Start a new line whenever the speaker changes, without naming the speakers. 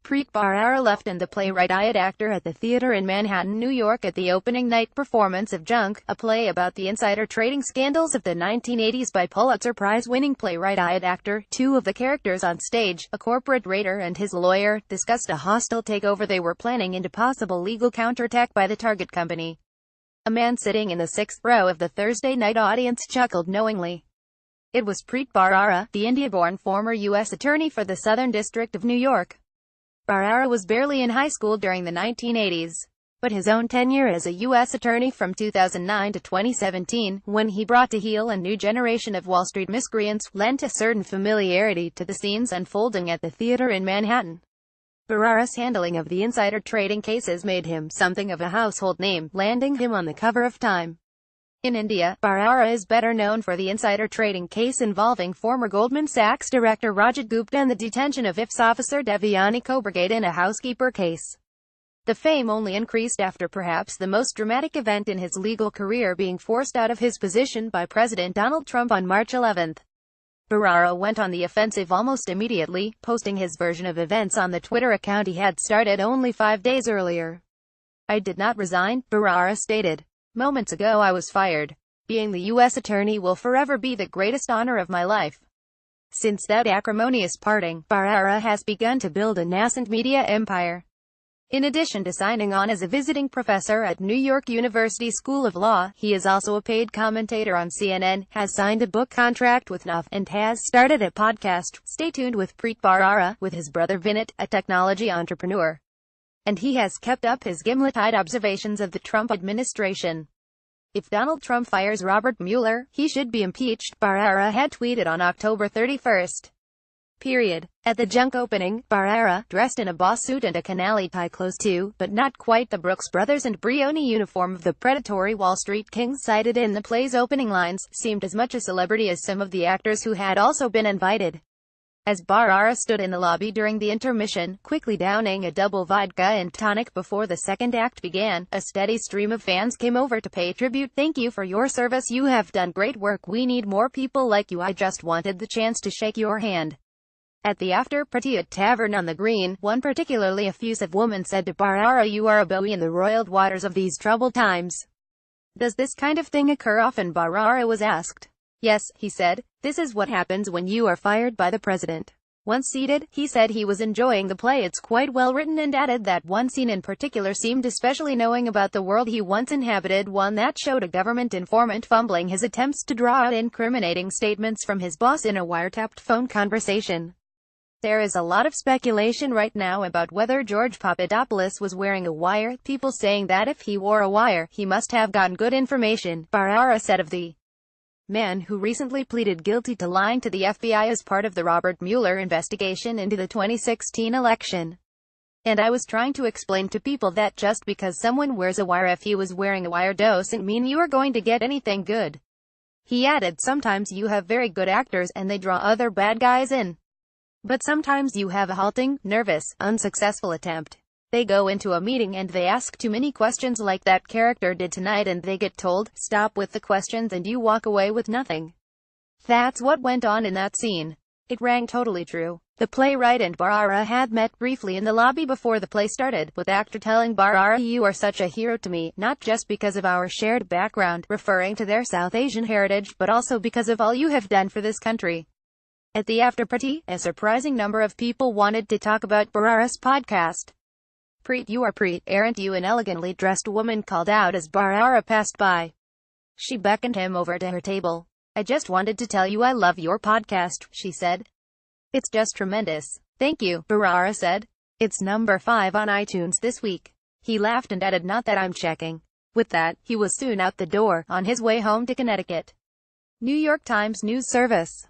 Preet Bharara left and the playwright Ayad Akhtar at the theater in Manhattan, New York at the opening night performance of Junk, a play about the insider trading scandals of the 1980s by Pulitzer Prize-winning playwright Ayad Akhtar. Two of the characters on stage, a corporate raider and his lawyer, discussed a hostile takeover they were planning and a possible legal counterattack by the target company. A man sitting in the sixth row of the Thursday night audience chuckled knowingly. It was Preet Bharara, the India-born former U.S. attorney for the Southern District of New York. Bharara was barely in high school during the 1980s, but his own tenure as a U.S. attorney from 2009 to 2017, when he brought to heel a new generation of Wall Street miscreants, lent a certain familiarity to the scenes unfolding at the theater in Manhattan. Bharara's handling of the insider trading cases made him something of a household name, landing him on the cover of Time. In India, Bharara is better known for the insider trading case involving former Goldman Sachs director Rajat Gupta and the detention of IFS officer Devyani Khobragade in a housekeeper case. The fame only increased after perhaps the most dramatic event in his legal career, being forced out of his position by President Donald Trump on March 11. Bharara went on the offensive almost immediately, posting his version of events on the Twitter account he had started only 5 days earlier. "I did not resign," Bharara stated. "Moments ago I was fired. Being the U.S. attorney will forever be the greatest honor of my life." Since that acrimonious parting, Bharara has begun to build a nascent media empire. In addition to signing on as a visiting professor at New York University School of Law, he is also a paid commentator on CNN, has signed a book contract with NUF, and has started a podcast, Stay Tuned with Preet Bharara, with his brother Vinit, a technology entrepreneur. And he has kept up his gimlet-eyed observations of the Trump administration. "If Donald Trump fires Robert Mueller, he should be impeached," Bharara had tweeted on October 31. At the Junk opening, Bharara, dressed in a boss suit and a canali tie close to, but not quite the Brooks Brothers and Brioni uniform of the predatory Wall Street kings cited in the play's opening lines, seemed as much a celebrity as some of the actors who had also been invited. As Bharara stood in the lobby during the intermission, quickly downing a double vodka and tonic before the second act began, a steady stream of fans came over to pay tribute. "Thank you for your service. You have done great work. We need more people like you. I just wanted the chance to shake your hand." At the after-party at Tavern on the Green, one particularly effusive woman said to Bharara, "You are a buoy in the roiled waters of these troubled times." "Does this kind of thing occur often?" Bharara was asked. "Yes," he said. "This is what happens when you are fired by the president." Once seated, he said he was enjoying the play. "It's quite well written," and added that one scene in particular seemed especially knowing about the world he once inhabited, one that showed a government informant fumbling his attempts to draw out incriminating statements from his boss in a wiretapped phone conversation. There is a lot of speculation right now about whether George Papadopoulos was wearing a wire, people saying that if he wore a wire, he must have gotten good information, Bharara said of the man who recently pleaded guilty to lying to the FBI as part of the Robert Mueller investigation into the 2016 election. "And I was trying to explain to people that just because someone wears a wire, if he was wearing a wire, doesn't mean you are going to get anything good." He added, "Sometimes you have very good actors, and they draw other bad guys in. But sometimes you have a halting, nervous, unsuccessful attempt. They go into a meeting and they ask too many questions like that character did tonight, and they get told, 'Stop with the questions,' and you walk away with nothing." That's what went on in that scene. It rang totally true. The playwright and Bharara had met briefly in the lobby before the play started, with Akhtar telling Bharara, "You are such a hero to me, not just because of our shared background," referring to their South Asian heritage, "but also because of all you have done for this country." At the after-party, a surprising number of people wanted to talk about Bharara's podcast. "Preet, you are Preet, aren't you?" an elegantly dressed woman called out as Bharara passed by. She beckoned him over to her table. "I just wanted to tell you I love your podcast," she said. "It's just tremendous." "Thank you," Bharara said. "It's number 5 on iTunes this week." He laughed and added, "Not that I'm checking." With that, he was soon out the door, on his way home to Connecticut. New York Times News Service.